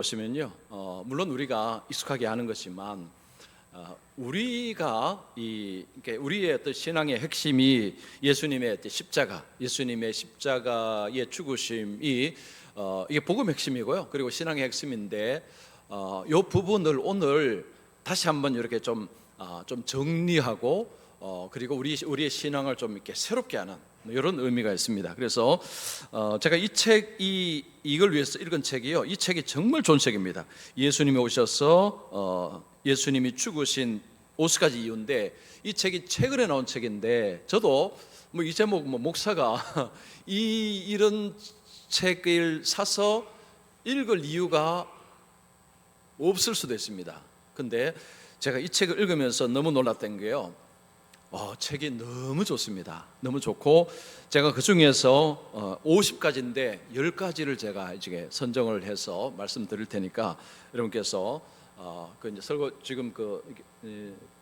보시면요, 물론 우리가 익숙하게 아는 것이지만 우리의 어떤 신앙의 핵심이 예수님의 십자가, 예수님의 십자가의 죽으심이 이게 복음의 핵심이고요. 그리고 신앙의 핵심인데, 이 부분을 오늘 다시 한번 이렇게 좀 정리하고 그리고 우리의 신앙을 좀 이렇게 새롭게 하는 이런 의미가 있습니다. 그래서 제가 이걸 위해서 읽은 책이요, 이 책이 정말 좋은 책입니다. 예수님이 오셔서 예수님이 죽으신 50가지 이유인데, 이 책이 최근에 나온 책인데 저도 이 제목 목사가 이런 책을 사서 읽을 이유가 없을 수도 있습니다. 근데 제가 이 책을 읽으면서 너무 놀랐던 게요, 책이 너무 좋습니다. 너무 좋고, 제가 그 중에서 50가지인데 10가지를 제가 이제 선정을 해서 말씀드릴 테니까 여러분께서 이제 설교 지금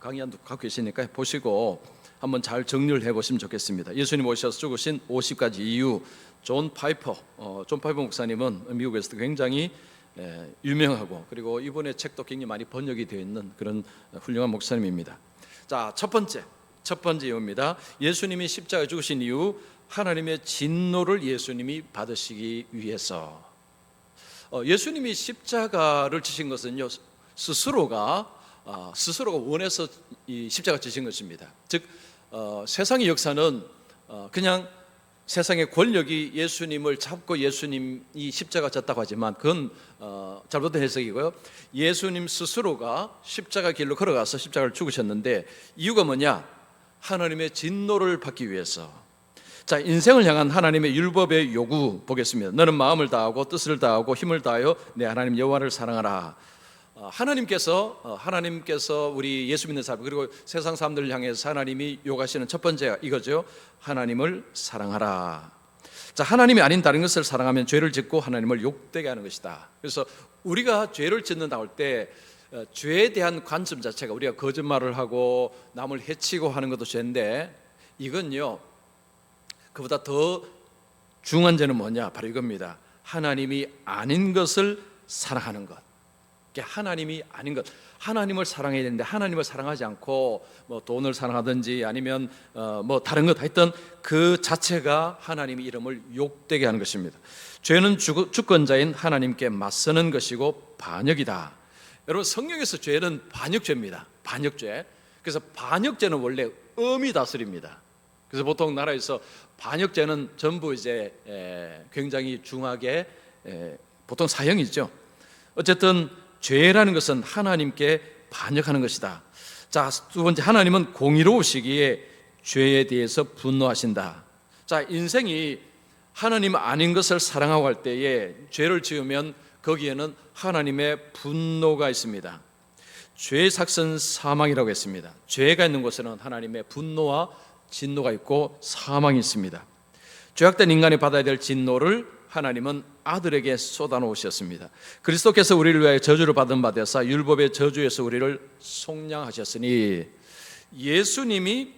강의안도 갖고 계시니까 보시고 한번 잘 정리를 해보시면 좋겠습니다. 예수님 오셔서 죽으신 50가지 이유. 존 파이퍼 목사님은 미국에서도 굉장히 유명하고, 그리고 이분의 책도 굉장히 많이 번역이 되어 있는 그런 훌륭한 목사님입니다. 자, 첫 번째 이유입니다. 예수님이 십자가에 죽으신 이유, 하나님의 진노를 예수님이 받으시기 위해서. 예수님이 십자가를 지신 것은요, 스스로가 원해서 이 십자가 지신 것입니다. 즉 세상의 역사는 그냥 세상의 권력이 예수님을 잡고 예수님이 십자가 졌다고 하지만 그건 잘못된 해석이고요. 예수님 스스로가 십자가 길로 걸어가서 십자가를 죽으셨는데, 이유가 뭐냐? 하나님의 진노를 받기 위해서. 자, 인생을 향한 하나님의 율법의 요구 보겠습니다. 너는 마음을 다하고 뜻을 다하고 힘을 다하여 내 하나님 여호와를 사랑하라. 하나님께서 우리 예수 믿는 사람, 그리고 세상 사람들을 향해서 하나님이 요구하시는 첫 번째가 이거죠. 하나님을 사랑하라. 자, 하나님이 아닌 다른 것을 사랑하면 죄를 짓고 하나님을 욕되게 하는 것이다. 그래서 우리가 죄를 짓는다고 할 때 죄에 대한 관점 자체가, 우리가 거짓말을 하고 남을 해치고 하는 것도 죄인데, 이건요, 그보다 더 중요한 죄는 뭐냐? 바로 이겁니다. 하나님이 아닌 것을 사랑하는 것. 하나님이 아닌 것, 하나님을 사랑해야 되는데 하나님을 사랑하지 않고 돈을 사랑하든지 아니면 다른 것, 하여튼 그 자체가 하나님의 이름을 욕되게 하는 것입니다. 죄는 주권자인 하나님께 맞서는 것이고 반역이다. 여러분, 성경에서 죄는 반역죄입니다. 반역죄. 그래서 반역죄는 원래 엄히 다스립니다. 그래서 보통 나라에서 반역죄는 전부 이제 굉장히 중하게 보통 사형이죠. 어쨌든 죄라는 것은 하나님께 반역하는 것이다. 자, 두 번째, 하나님은 공의로우시기에 죄에 대해서 분노하신다. 자, 인생이 하나님 아닌 것을 사랑하고 할 때에 죄를 지으면 거기에는 하나님의 분노가 있습니다. 죄의 삭은 사망이라고 했습니다. 죄가 있는 곳에는 하나님의 분노와 진노가 있고 사망이 있습니다. 죄악된 인간이 받아야 될 진노를 하나님은 아들에게 쏟아놓으셨습니다. 그리스도께서 우리를 위하여 저주를 받은 바 되사 율법의 저주에서 우리를 속량하셨으니, 예수님이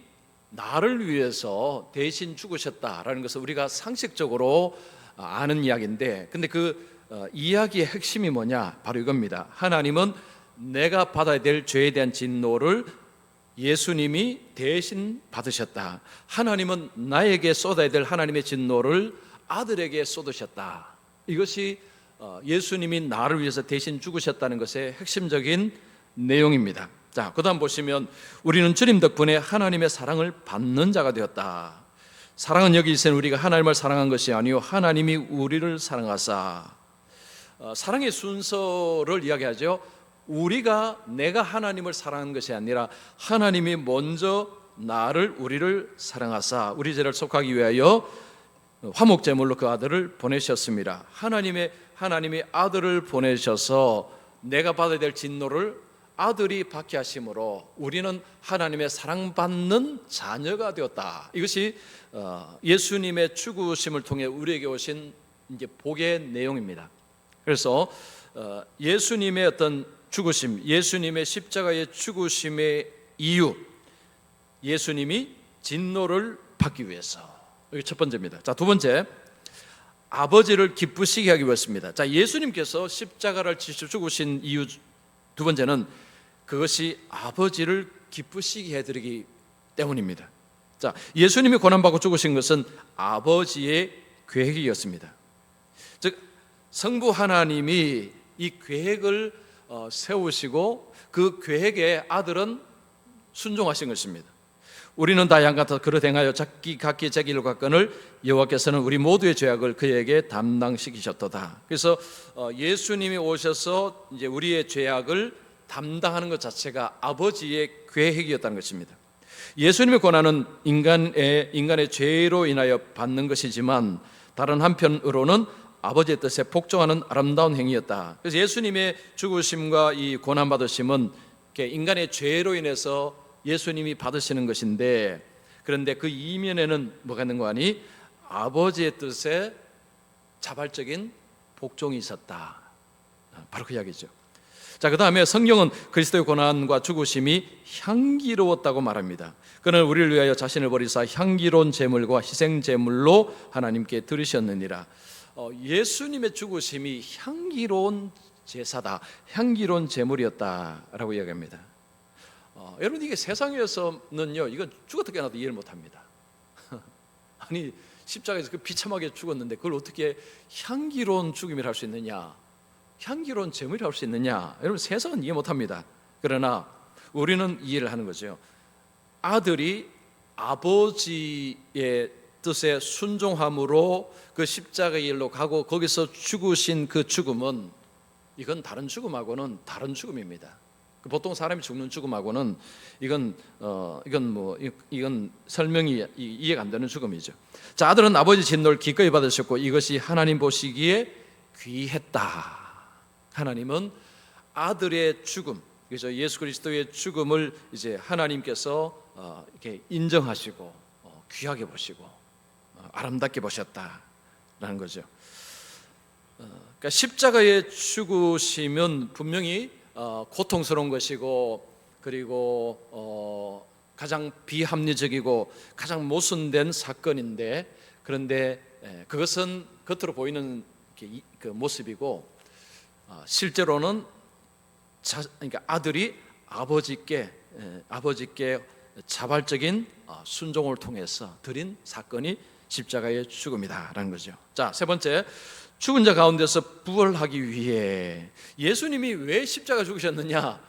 나를 위해서 대신 죽으셨다라는 것을 우리가 상식적으로 아는 이야기인데, 근데 그 이야기의 핵심이 뭐냐? 바로 이겁니다. 하나님은 내가 받아야 될 죄에 대한 진노를 예수님이 대신 받으셨다. 하나님은 나에게 쏟아야 될 하나님의 진노를 아들에게 쏟으셨다. 이것이 예수님이 나를 위해서 대신 죽으셨다는 것의 핵심적인 내용입니다. 자, 그 다음 보시면, 우리는 주님 덕분에 하나님의 사랑을 받는 자가 되었다. 사랑은 여기 있으니 우리가 하나님을 사랑한 것이 아니요 하나님이 우리를 사랑하사. 사랑의 순서를 이야기하죠. 내가 하나님을 사랑한 것이 아니라 하나님이 먼저 우리를 사랑하사 우리 죄를 속하기 위하여 화목제물로 그 아들을 보내셨습니다. 하나님이 아들을 보내셔서 내가 받아야 될 진노를 아들이 받게 하심으로 우리는 하나님의 사랑받는 자녀가 되었다. 이것이 예수님의 죽으심을 통해 우리에게 오신 이제 복의 내용입니다. 그래서 예수님의 어떤 죽으심, 예수님의 십자가의 죽으심의 이유, 예수님이 진노를 받기 위해서. 이게 첫 번째입니다. 자, 두 번째, 아버지를 기쁘시게 하기 위해서입니다. 자, 예수님께서 십자가를 지시고 죽으신 이유 두 번째는 그것이 아버지를 기쁘시게 해드리기 때문입니다. 자, 예수님이 고난받고 죽으신 것은 아버지의 계획이었습니다. 즉 성부 하나님이 이 계획을 세우시고 그 계획에 아들은 순종하신 것입니다. 우리는 다 양같아 그릇 행하여 각기 자기 일과 건을 여호와께서는 우리 모두의 죄악을 그에게 담당시키셨도다. 그래서 예수님이 오셔서 이제 우리의 죄악을 담당하는 것 자체가 아버지의 계획이었다는 것입니다. 예수님의 고난은 인간의 죄로 인하여 받는 것이지만 다른 한편으로는 아버지의 뜻에 복종하는 아름다운 행위였다. 그래서 예수님의 죽으심과 이 고난받으심은 인간의 죄로 인해서 예수님이 받으시는 것인데, 그런데 그 이면에는 뭐가 있는 거 아니? 아버지의 뜻에 자발적인 복종이 있었다. 바로 그 이야기죠. 자, 그 다음에 성경은 그리스도의 고난과 죽으심이 향기로웠다고 말합니다. 그는 우리를 위하여 자신을 버리사 향기로운 제물과 희생 제물로 하나님께 드리셨느니라. 예수님의 죽으심이 향기로운 제사다, 향기로운 제물이었다라고 이야기합니다. 여러분, 이게 세상에서는요, 이건 죽었다 깨어나도 이해를 못합니다. 아니, 십자가에서 그 비참하게 죽었는데 그걸 어떻게 향기로운 죽음이라 할 수 있느냐, 향기로운 제물이라 할 수 있느냐, 여러분 세상은 이해 못합니다. 그러나 우리는 이해를 하는 거죠. 아들이 아버지의 뜻에 순종함으로 그 십자가의 일로 가고 거기서 죽으신 그 죽음은, 이건 다른 죽음하고는 다른 죽음입니다. 보통 사람이 죽는 죽음하고는 이건 설명이 이해가 안 되는 죽음이죠. 자, 아들은 아버지 진노를 기꺼이 받으셨고 이것이 하나님 보시기에 귀했다. 하나님은 아들의 죽음, 그래서 예수 그리스도의 죽음을 이제 하나님께서 이렇게 인정하시고 귀하게 보시고 아름답게 보셨다라는 거죠. 그러니까 십자가의 죽으심은 분명히 고통스러운 것이고, 그리고 가장 비합리적이고 가장 모순된 사건인데, 그런데 그것은 겉으로 보이는 그 모습이고, 실제로는 그러니까 아들이 아버지께 자발적인 순종을 통해서 드린 사건이 십자가의 죽음이다라는 거죠. 자, 세 번째, 죽은 자 가운데서 부활하기 위해 예수님이 왜 십자가 죽으셨느냐?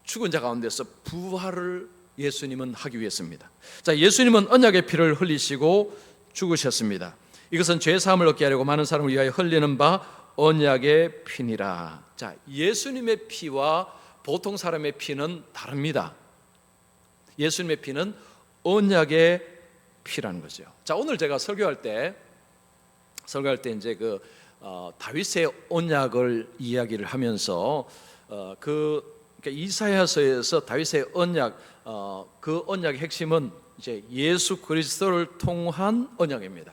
죽은 자 가운데서 부활을 예수님은 하기 위해서입니다. 자, 예수님은 언약의 피를 흘리시고 죽으셨습니다. 이것은 죄 사함을 얻게 하려고 많은 사람을 위하여 흘리는 바 언약의 피니라. 자, 예수님의 피와 보통 사람의 피는 다릅니다. 예수님의 피는 언약의 피라는 거죠. 자, 오늘 제가 설교할 때 이제 다윗의 언약을 이야기를 하면서 그러니까 이사야서에서 다윗의 언약, 그 언약의 핵심은 이제 예수 그리스도를 통한 언약입니다.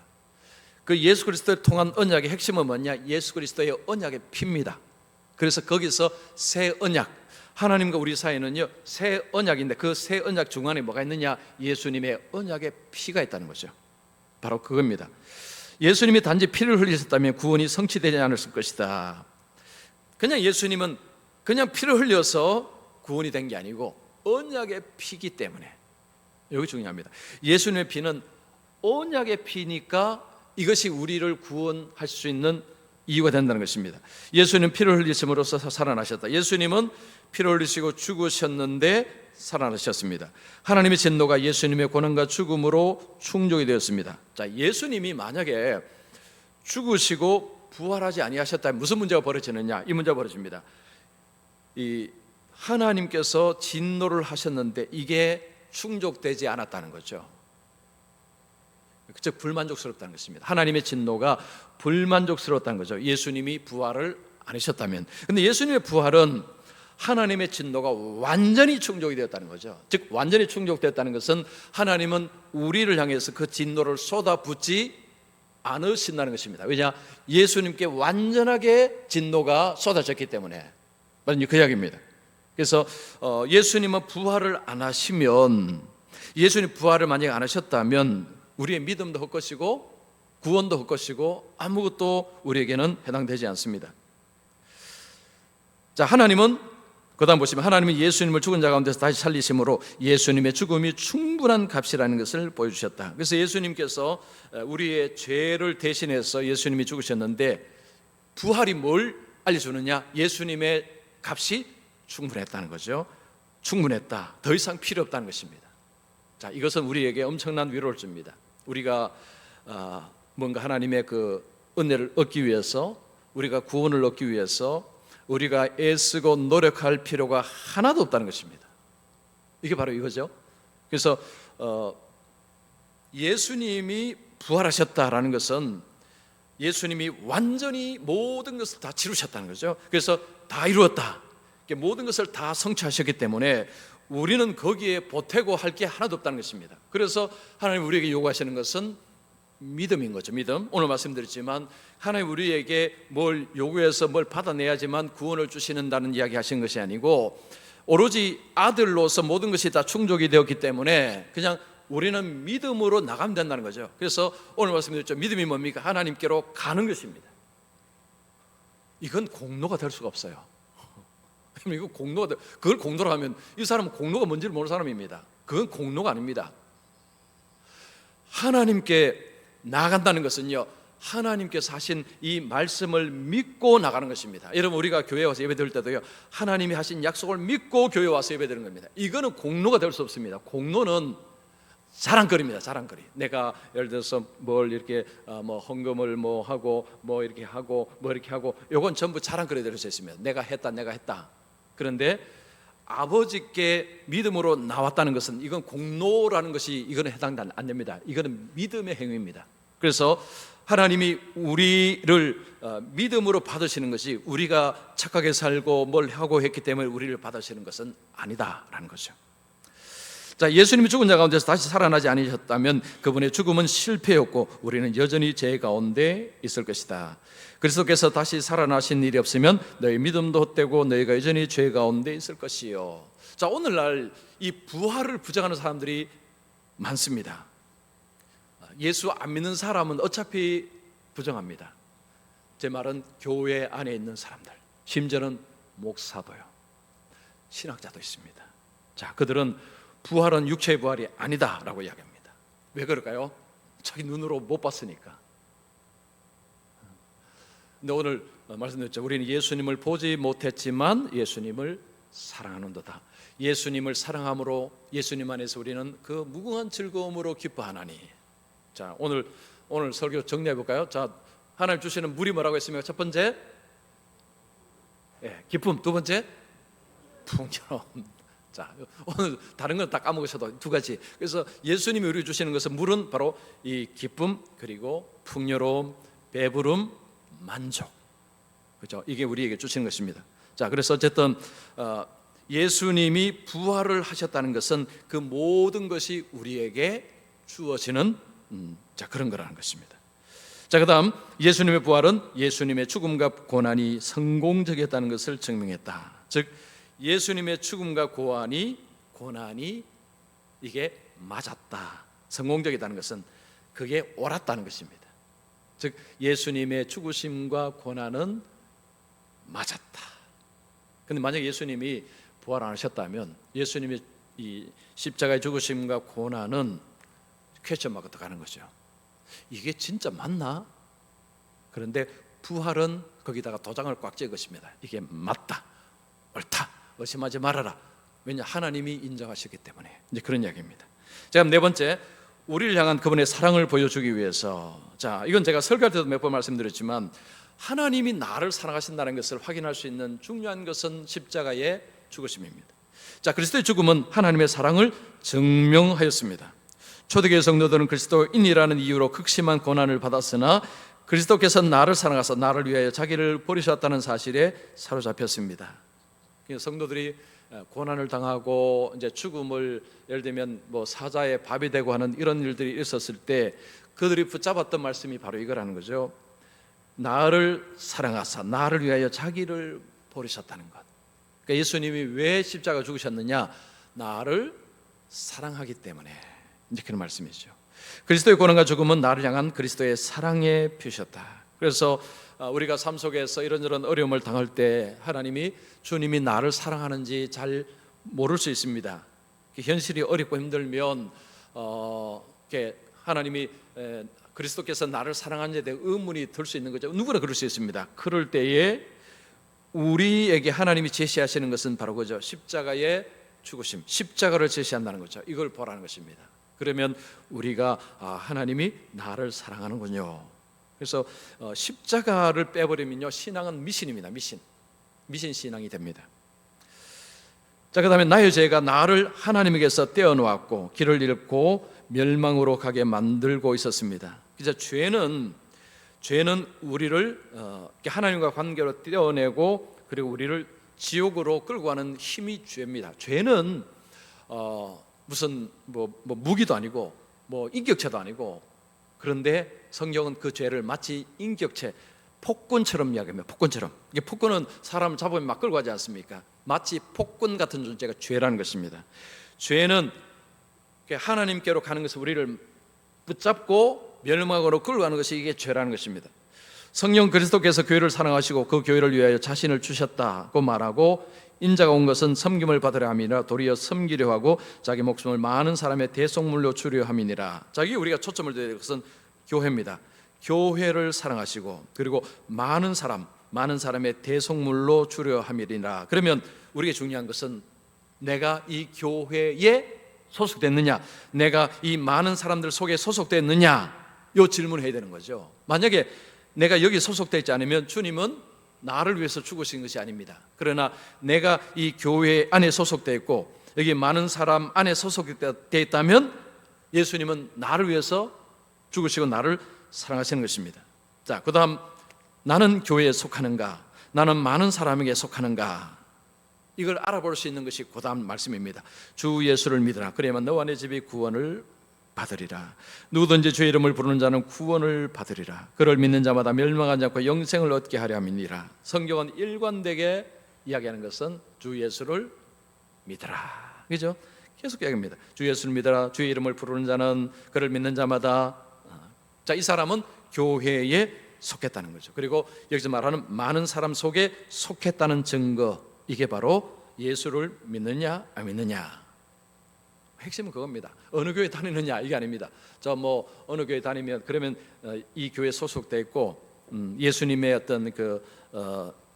그 예수 그리스도를 통한 언약의 핵심은 뭐냐? 예수 그리스도의 언약의 피입니다. 그래서 거기서 새 언약, 하나님과 우리 사이는요 새 언약인데, 그 새 언약 중간에 뭐가 있느냐? 예수님의 언약의 피가 있다는 거죠. 바로 그겁니다. 예수님이 단지 피를 흘리셨다면 구원이 성취되지 않았을 것이다. 그냥 예수님은 그냥 피를 흘려서 구원이 된 게 아니고 언약의 피기 때문에, 여기 중요합니다. 예수님의 피는 언약의 피니까 이것이 우리를 구원할 수 있는 이유가 된다는 것입니다. 예수님은 피를 흘리심으로써 살아나셨다. 예수님은 피를 흘리시고 죽으셨는데 살아나셨습니다. 하나님의 진노가 예수님의 고난과 죽음으로 충족이 되었습니다. 자, 예수님이 만약에 죽으시고 부활하지 아니하셨다면 무슨 문제가 벌어지느냐? 이 문제가 벌어집니다. 이 하나님께서 진노를 하셨는데 이게 충족되지 않았다는 거죠. 즉 불만족스럽다는 것입니다. 하나님의 진노가 불만족스러웠다는 거죠. 예수님이 부활을 안 하셨다면. 근데 예수님의 부활은 하나님의 진노가 완전히 충족이 되었다는 거죠. 즉 완전히 충족되었다는 것은 하나님은 우리를 향해서 그 진노를 쏟아붓지 않으신다는 것입니다. 왜냐? 예수님께 완전하게 진노가 쏟아졌기 때문에. 맞는 그 이야기입니다. 그래서 예수님은 부활을 안 하시면, 예수님 부활을 만약에 안 하셨다면 우리의 믿음도 헛것이고 구원도 헛것이고 아무것도 우리에게는 해당되지 않습니다. 자, 하나님은 그 다음 보시면 하나님은 예수님을 죽은 자 가운데서 다시 살리심으로 예수님의 죽음이 충분한 값이라는 것을 보여주셨다. 그래서 예수님께서 우리의 죄를 대신해서 예수님이 죽으셨는데 부활이 뭘 알려주느냐? 예수님의 값이 충분했다는 거죠. 충분했다. 더 이상 필요 없다는 것입니다. 자, 이것은 우리에게 엄청난 위로를 줍니다. 우리가 뭔가 하나님의 그 은혜를 얻기 위해서, 우리가 구원을 얻기 위해서 우리가 애쓰고 노력할 필요가 하나도 없다는 것입니다. 이게 바로 이거죠. 그래서 예수님이 부활하셨다라는 것은 예수님이 완전히 모든 것을 다 치루셨다는 거죠. 그래서 다 이루었다, 모든 것을 다 성취하셨기 때문에 우리는 거기에 보태고 할 게 하나도 없다는 것입니다. 그래서 하나님 우리에게 요구하시는 것은 믿음인 거죠. 믿음. 오늘 말씀드렸지만 하나님 우리에게 뭘 요구해서 뭘 받아내야지만 구원을 주시는다는 이야기 하신 것이 아니고 오로지 아들로서 모든 것이 다 충족이 되었기 때문에 그냥 우리는 믿음으로 나가면 된다는 거죠. 그래서 오늘 말씀드렸죠. 믿음이 뭡니까? 하나님께로 가는 것입니다. 이건 공로가 될 수가 없어요. 이거 공로가, 그걸 공로로 하면 이 사람은 공로가 뭔지를 모르는 사람입니다. 그건 공로가 아닙니다. 하나님께 나아간다는 것은요, 하나님께서 하신 이 말씀을 믿고 나가는 것입니다. 여러분, 우리가 교회에 와서 예배 드릴 때도요, 하나님이 하신 약속을 믿고 교회에 와서 예배 드리는 겁니다. 이거는 공로가 될 수 없습니다. 공로는 자랑거리입니다. 자랑거리. 내가 예를 들어서 뭘 이렇게 뭐 헌금을 뭐 하고 뭐 이렇게 하고 뭐 이렇게 하고, 요건 전부 자랑거리 될 수 있습니다. 내가 했다. 그런데 아버지께 믿음으로 나왔다는 것은 이건 공로라는 것이 이거는 해당이 안 됩니다. 이거는 믿음의 행위입니다. 그래서 하나님이 우리를 믿음으로 받으시는 것이 우리가 착하게 살고 뭘 하고 했기 때문에 우리를 받으시는 것은 아니다라는 거죠. 자, 예수님이 죽은 자 가운데서 다시 살아나지 않으셨다면 그분의 죽음은 실패였고 우리는 여전히 죄 가운데 있을 것이다. 그리스도께서 다시 살아나신 일이 없으면 너희 믿음도 헛되고 너희가 여전히 죄 가운데 있을 것이요. 자, 오늘날 이 부활을 부정하는 사람들이 많습니다. 예수 안 믿는 사람은 어차피 부정합니다. 제 말은 교회 안에 있는 사람들, 심지어는 목사도요, 신학자도 있습니다. 자, 그들은 부활은 육체의 부활이 아니다라고 이야기합니다. 왜 그럴까요? 자기 눈으로 못 봤으니까. 근데 오늘 말씀드렸죠. 우리는 예수님을 보지 못했지만 예수님을 사랑하는도다. 예수님을 사랑함으로 예수님 안에서 우리는 그 무궁한 즐거움으로 기뻐하나니. 자, 오늘 설교 정리해 볼까요? 자, 하나님 주시는 물이 뭐라고 했습니까? 첫 번째, 기쁨. 두 번째, 풍요로움. 자, 오늘 다른 건 다 까먹으셔도 두 가지. 그래서 예수님이 우리에게 주시는 것은 물은 바로 이 기쁨, 그리고 풍요로움, 배부름, 만족. 그렇죠? 이게 우리에게 주시는 것입니다. 자, 그래서 어쨌든 예수님이 부활을 하셨다는 것은 그 모든 것이 우리에게 주어지는 자, 그런 거라는 것입니다. 자, 그다음 예수님의 부활은 예수님의 죽음과 고난이 성공적이었다는 것을 증명했다. 즉 예수님의 죽음과 고난이 이게 맞았다, 성공적이다는 것은 그게 옳았다는 것입니다. 즉 예수님의 죽으심과 고난은 맞았다. 그런데 만약 예수님이 부활 안 하셨다면 예수님의 이 십자가의 죽으심과 고난은 퀘스천 마크 들어가는 거죠. 이게 진짜 맞나? 그런데 부활은 거기다가 도장을 꽉 찍은 것입니다. 이게 맞다, 옳다, 의심하지 말아라. 왜냐, 하나님이 인정하시기 때문에. 이제 그런 이야기입니다. 자, 네 번째, 우리를 향한 그분의 사랑을 보여주기 위해서. 자, 이건 제가 설교할 때도 몇 번 말씀드렸지만 하나님이 나를 사랑하신다는 것을 확인할 수 있는 중요한 것은 십자가의 죽으심입니다. 자, 그리스도의 죽음은 하나님의 사랑을 증명하였습니다. 초대교회 성도들은 그리스도인이라는 이유로 극심한 고난을 받았으나 그리스도께서 나를 사랑하사 나를 위하여 자기를 버리셨다는 사실에 사로잡혔습니다. 성도들이 고난을 당하고 이제 죽음을, 예를 들면 뭐 사자의 밥이 되고 하는 이런 일들이 있었을 때 그들이 붙잡았던 말씀이 바로 이거라는 거죠. 나를 사랑하사 나를 위하여 자기를 버리셨다는 것. 그러니까 예수님이 왜 십자가 죽으셨느냐? 나를 사랑하기 때문에. 이제 그런 말씀이죠. 그리스도의 고난과 죽음은 나를 향한 그리스도의 사랑의 표시였다. 그래서 우리가 삶 속에서 이런저런 어려움을 당할 때 하나님이 주님이 나를 사랑하는지 잘 모를 수 있습니다. 현실이 어렵고 힘들면 하나님이 그리스도께서 나를 사랑하는지에 대해 의문이 들 수 있는 거죠. 누구나 그럴 수 있습니다. 그럴 때에 우리에게 하나님이 제시하시는 것은 바로 그죠. 십자가의 죽으심, 십자가를 제시한다는 거죠. 이걸 보라는 것입니다. 그러면 우리가 하나님이 나를 사랑하는군요. 그래서 십자가를 빼버리면요, 신앙은 미신입니다. 미신 신앙이 됩니다. 자, 그 다음에 나의 죄가 나를 하나님에게서 떼어놓았고 길을 잃고 멸망으로 가게 만들고 있었습니다. 그래서 죄는 우리를 하나님과 관계로 떼어내고 그리고 우리를 지옥으로 끌고 가는 힘이 죄입니다. 죄는 무슨 무기도 아니고 인격체도 아니고, 그런데 성경은 그 죄를 마치 인격체, 폭군처럼 이야기합니다. 폭군처럼. 이게 폭군은 사람 잡으면 막 끌고 가지 않습니까? 마치 폭군 같은 존재가 죄라는 것입니다. 죄는 하나님께로 가는 것을 우리를 붙잡고 멸망으로 끌고 가는 것이 이게 죄라는 것입니다. 성령 그리스도께서 교회를 사랑하시고 그 교회를 위하여 자신을 주셨다고 말하고, 인자가 온 것은 섬김을 받으려 함이라 도리어 섬기려 하고 자기 목숨을 많은 사람의 대속물로 주려 함이니라. 자기 우리가 초점을 둬야 될 것은 교회입니다. 교회를 사랑하시고 그리고 많은 사람의 대속물로 주려 함이니라. 그러면 우리에게 중요한 것은 내가 이 교회에 소속됐느냐, 내가 이 많은 사람들 속에 소속됐느냐, 이 질문을 해야 되는 거죠. 만약에 내가 여기 소속되어 있지 않으면 주님은 나를 위해서 죽으신 것이 아닙니다. 그러나 내가 이 교회 안에 소속되어 있고 여기 많은 사람 안에 소속되어 있다면 예수님은 나를 위해서 죽으시고 나를 사랑하시는 것입니다. 자, 그 다음, 나는 교회에 속하는가, 나는 많은 사람에게 속하는가, 이걸 알아볼 수 있는 것이 그 다음 말씀입니다. 주 예수를 믿으라. 그래야만 너와 내 집이 구원을 받으리라. 누구든지 주의 이름을 부르는 자는 구원을 받으리라. 그를 믿는 자마다 멸망하지 않고 영생을 얻게 하려 함이니라. 성경은 일관되게 이야기하는 것은 주 예수를 믿으라. 그죠? 계속 이야기합니다. 주 예수를 믿으라. 주의 이름을 부르는 자는, 그를 믿는 자마다. 자, 이 사람은 교회에 속했다는 거죠. 그리고 여기서 말하는 많은 사람 속에 속했다는 증거, 이게 바로 예수를 믿느냐 안 믿느냐. 핵심은 그겁니다. 어느 교회 다니느냐 이게 아닙니다. 어느 교회 다니면 그러면 이 교회 소속돼 있고 예수님의 어떤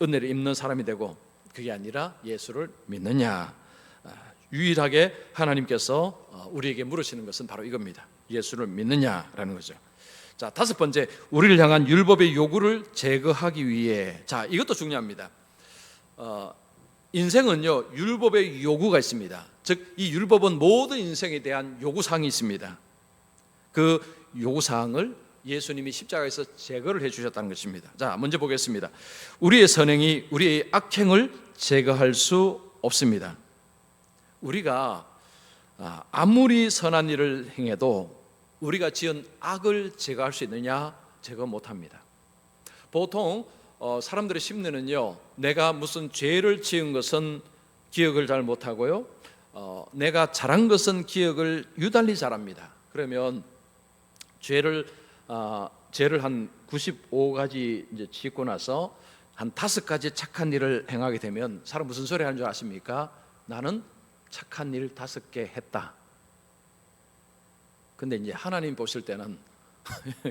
은혜를 입는 사람이 되고, 그게 아니라 예수를 믿느냐. 유일하게 하나님께서 우리에게 물으시는 것은 바로 이겁니다. 예수를 믿느냐라는 거죠. 자, 다섯 번째, 우리를 향한 율법의 요구를 제거하기 위해. 자, 이것도 중요합니다. 인생은요, 율법의 요구가 있습니다. 즉, 이 율법은 모든 인생에 대한 요구사항이 있습니다. 그 요구사항을 예수님이 십자가에서 제거를 해주셨다는 것입니다. 자, 먼저 보겠습니다. 우리의 선행이 우리의 악행을 제거할 수 없습니다. 우리가 아무리 선한 일을 행해도 우리가 지은 악을 제거할 수 있느냐? 제거 못합니다. 보통 사람들의 심리는요, 내가 무슨 죄를 지은 것은 기억을 잘 못하고요, 내가 잘한 것은 기억을 유달리 잘합니다. 그러면 죄를 한 95가지 이제 짓고 나서 한 5가지 착한 일을 행하게 되면 사람 무슨 소리 하는 줄 아십니까? 나는 착한 일 5개 했다. 근데 이제 하나님 보실 때는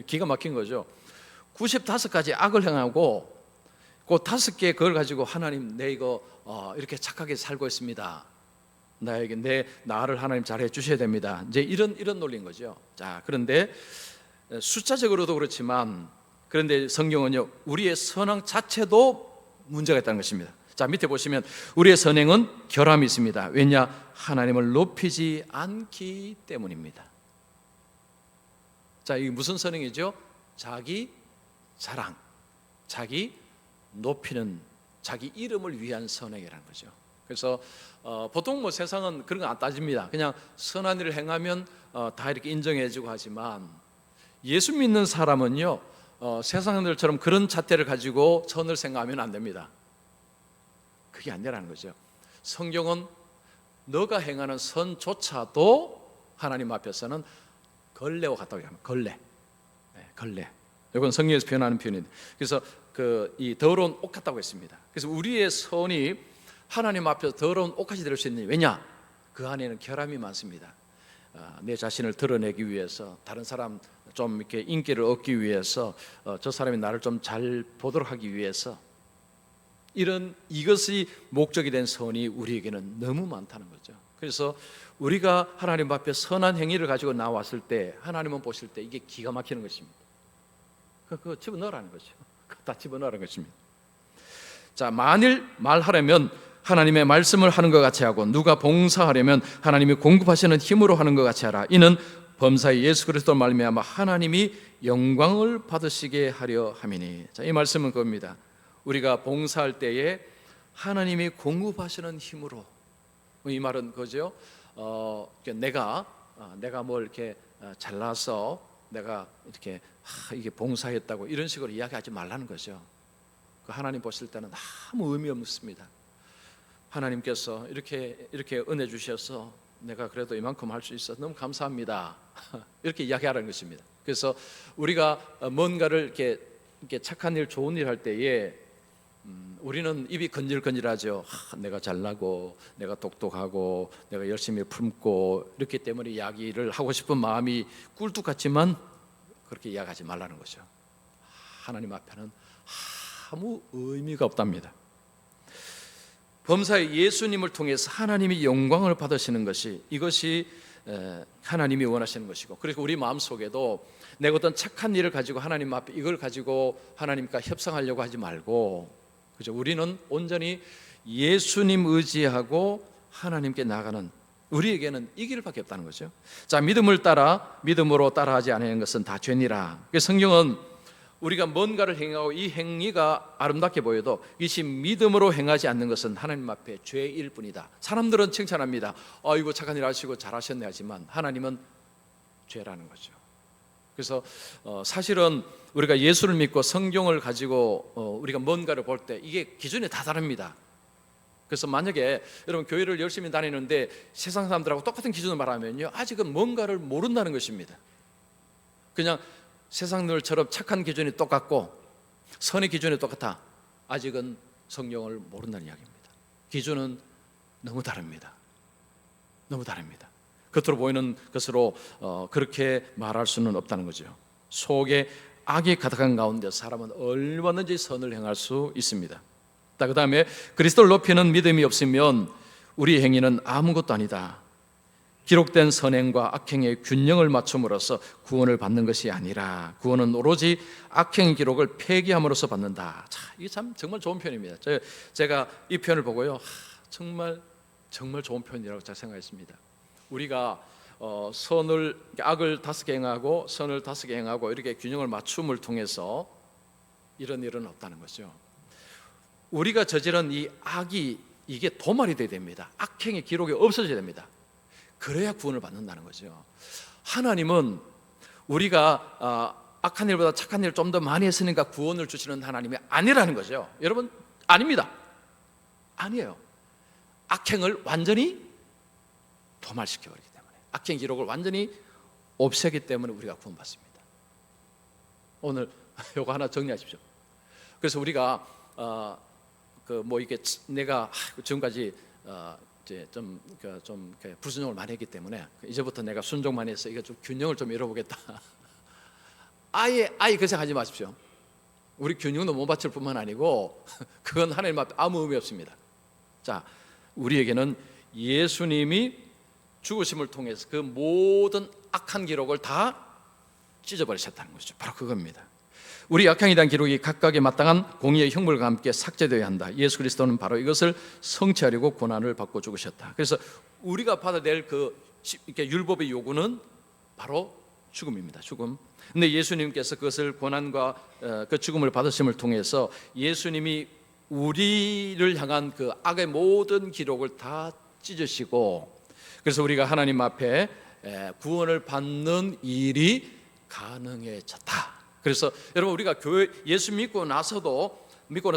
기가 막힌 거죠. 95가지 악을 행하고 그 5개 그걸 가지고 하나님, 내 이거 이렇게 착하게 살고 있습니다. 나에게 나를 하나님 잘해 주셔야 됩니다. 이제 이런 논리인 거죠. 자, 그런데 숫자적으로도 그렇지만, 그런데 성경은요, 우리의 선행 자체도 문제가 있다는 것입니다. 자, 밑에 보시면 우리의 선행은 결함이 있습니다. 왜냐? 하나님을 높이지 않기 때문입니다. 자, 이게 무슨 선행이죠? 자기 자랑, 자기 높이는, 자기 이름을 위한 선행이라는 거죠. 그래서 보통 세상은 그런 거 안 따집니다. 그냥 선한 일을 행하면 다 이렇게 인정해주고 하지만, 예수 믿는 사람은요, 세상들처럼 그런 잣대를 가지고 선을 생각하면 안 됩니다. 그게 아니라는 거죠. 성경은 너가 행하는 선조차도 하나님 앞에서는 걸레와 같다고 합니다. 걸레. 네, 걸레. 이건 성경에서 표현하는 표현인데, 그래서 이 더러운 옷 같다고 했습니다. 그래서 우리의 손이 하나님 앞에서 더러운 옷같이 될 수 있느냐? 왜냐? 그 안에는 결함이 많습니다. 내 자신을 드러내기 위해서, 다른 사람 좀 이렇게 인기를 얻기 위해서, 저 사람이 나를 좀 잘 보도록 하기 위해서, 이것이 목적이 된 선이 우리에게는 너무 많다는 거죠. 그래서 우리가 하나님 앞에 선한 행위를 가지고 나왔을 때 하나님은 보실 때 이게 기가 막히는 것입니다. 그거 집어넣으라는 거죠. 다 집어넣으라는 것입니다. 자, 만일 말하려면 하나님의 말씀을 하는 것 같이 하고, 누가 봉사하려면 하나님이 공급하시는 힘으로 하는 것 같이 하라. 이는 범사의 예수 그리스도로 말미암아 하나님이 영광을 받으시게 하려 함이니. 자, 이 말씀은 그겁니다. 우리가 봉사할 때에 하나님이 공급하시는 힘으로, 이 말은 그거죠. 내가 뭘 이렇게 잘나서 내가 이렇게 이게 봉사했다고 이런 식으로 이야기하지 말라는 거죠. 하나님 보실 때는 아무 의미 없습니다. 하나님께서 이렇게 은혜 주셔서 내가 그래도 이만큼 할 수 있어 너무 감사합니다. 이렇게 이야기하라는 것입니다. 그래서 우리가 뭔가를 이렇게 착한 일, 좋은 일 할 때에 우리는 입이 건질건질하죠. 내가 잘나고, 내가 똑똑하고, 내가 열심히 품고, 이렇기 때문에 이야기를 하고 싶은 마음이 꿀뚝 같지만 그렇게 이야기하지 말라는 거죠. 하나님 앞에는 아무 의미가 없답니다. 범사의 예수님을 통해서 하나님이 영광을 받으시는 것이, 이것이 하나님이 원하시는 것이고, 그리고 우리 마음속에도 내가 어떤 착한 일을 가지고 하나님 앞에 이걸 가지고 하나님과 협상하려고 하지 말고, 그죠? 우리는 온전히 예수님 의지하고 하나님께 나가는, 우리에게는 이 길밖에 없다는 거죠. 자, 믿음으로 따라하지 않는 것은 다 죄니라. 성경은 우리가 뭔가를 행하고 이 행위가 아름답게 보여도 이것이 믿음으로 행하지 않는 것은 하나님 앞에 죄일 뿐이다. 사람들은 칭찬합니다. 이거 착한 일 하시고 잘하셨네 하지만 하나님은 죄라는 거죠. 그래서 사실은 우리가 예수를 믿고 성경을 가지고 우리가 뭔가를 볼 때 이게 기준이 다 다릅니다. 그래서 만약에 여러분 교회를 열심히 다니는데 세상 사람들하고 똑같은 기준을 말하면요, 아직은 뭔가를 모른다는 것입니다. 그냥 세상들처럼 착한 기준이 똑같고 선의 기준이 똑같아, 아직은 성경을 모른다는 이야기입니다. 기준은 너무 다릅니다. 너무 다릅니다. 겉으로 보이는 것으로 그렇게 말할 수는 없다는 거죠. 속에 악이 가득한 가운데 사람은 얼마든지 선을 행할 수 있습니다. 그 다음에 그리스도를 높이는 믿음이 없으면 우리 행위는 아무것도 아니다. 기록된 선행과 악행의 균형을 맞춤으로써 구원을 받는 것이 아니라 구원은 오로지 악행 기록을 폐기함으로써 받는다. 자, 이게 참 정말 좋은 표현입니다. 제가 이 표현을 보고요, 정말 좋은 표현이라고 생각했습니다. 우리가 악을 5개 행하고 선을 5개 행하고 이렇게 균형을 맞춤을 통해서 이런 일은 없다는 거죠. 우리가 저지른 이 악이 이게 도말이 돼야 됩니다. 악행의 기록이 없어져야 됩니다. 그래야 구원을 받는다는 거죠. 하나님은 우리가 악한 일보다 착한 일을 좀 더 많이 했으니까 구원을 주시는 하나님이 아니라는 거죠. 여러분, 아닙니다. 아니에요. 악행을 완전히 도말시켜버리기 때문에, 악행 기록을 완전히 없애기 때문에 우리가 구원받습니다. 오늘 요거 하나 정리하십시오. 그래서 우리가 이게 내가 지금까지 이제 좀 불순종을 많이 했기 때문에 이제부터 내가 순종 많이 해서 이거 좀 균형을 좀 잃어보겠다. 아예 그 생각하지 마십시오. 우리 균형도 못 맞출 뿐만 아니고 그건 하나님 앞에 아무 의미 없습니다. 자, 우리에게는 예수님이 죽으심을 통해서 그 모든 악한 기록을 다 찢어버리셨다는 것이죠. 바로 그겁니다. 우리 악행에 대한 기록이 각각에 마땅한 공의의 형벌과 함께 삭제되어야 한다. 예수 그리스도는 바로 이것을 성취하려고 고난을 받고 죽으셨다. 그래서 우리가 받아낼 이렇게 율법의 요구는 바로 죽음입니다. 죽음. 근데 예수님께서 그것을 고난과 그 죽음을 받으심을 통해서 예수님이 우리를 향한 그 악의 모든 기록을 다 찢으시고, 그래서 우리가 하나님 앞에 구원을 받는 일이 가능해졌다. 그래서 여러분, 우리가 예수 믿고 나서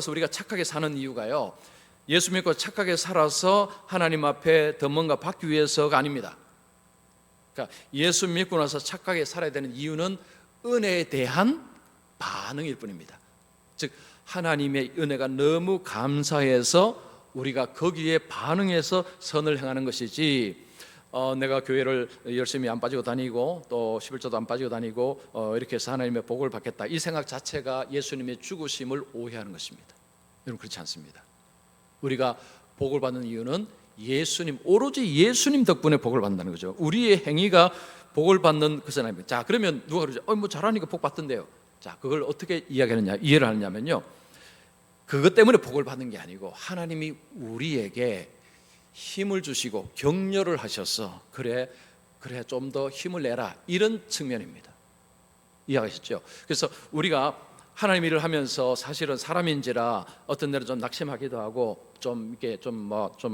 우리가 착하게 사는 이유가요, 예수 믿고 착하게 살아서 하나님 앞에 더 뭔가 받기 위해서가 아닙니다. 그러니까 예수 믿고 나서 착하게 살아야 되는 이유는 은혜에 대한 반응일 뿐입니다. 즉 하나님의 은혜가 너무 감사해서 우리가 거기에 반응해서 선을 행하는 것이지, 내가 교회를 열심히 안 빠지고 다니고 또 11조도 안 빠지고 다니고 이렇게 해서 하나님의 복을 받겠다, 이 생각 자체가 예수님의 죽으심을 오해하는 것입니다. 여러분, 그렇지 않습니다. 우리가 복을 받는 이유는 예수님, 오로지 예수님 덕분에 복을 받는다는 거죠. 우리의 행위가 복을 받는 것은 아닙니다. 자, 그러면 누가 그러죠? 뭐 잘하니까 복 받던데요. 자, 그걸 어떻게 이해를 하느냐면요, 그것 때문에 복을 받는 게 아니고 하나님이 우리에게 힘을 주시고 격려를 하셔서 그래 좀 더 힘을 내라, 이런 측면입니다. 이해하시죠? 그래서 우리가 하나님 일을 하면서 사실은 사람인지라 어떤 데는 좀 낙심하기도 하고 좀 이렇게 좀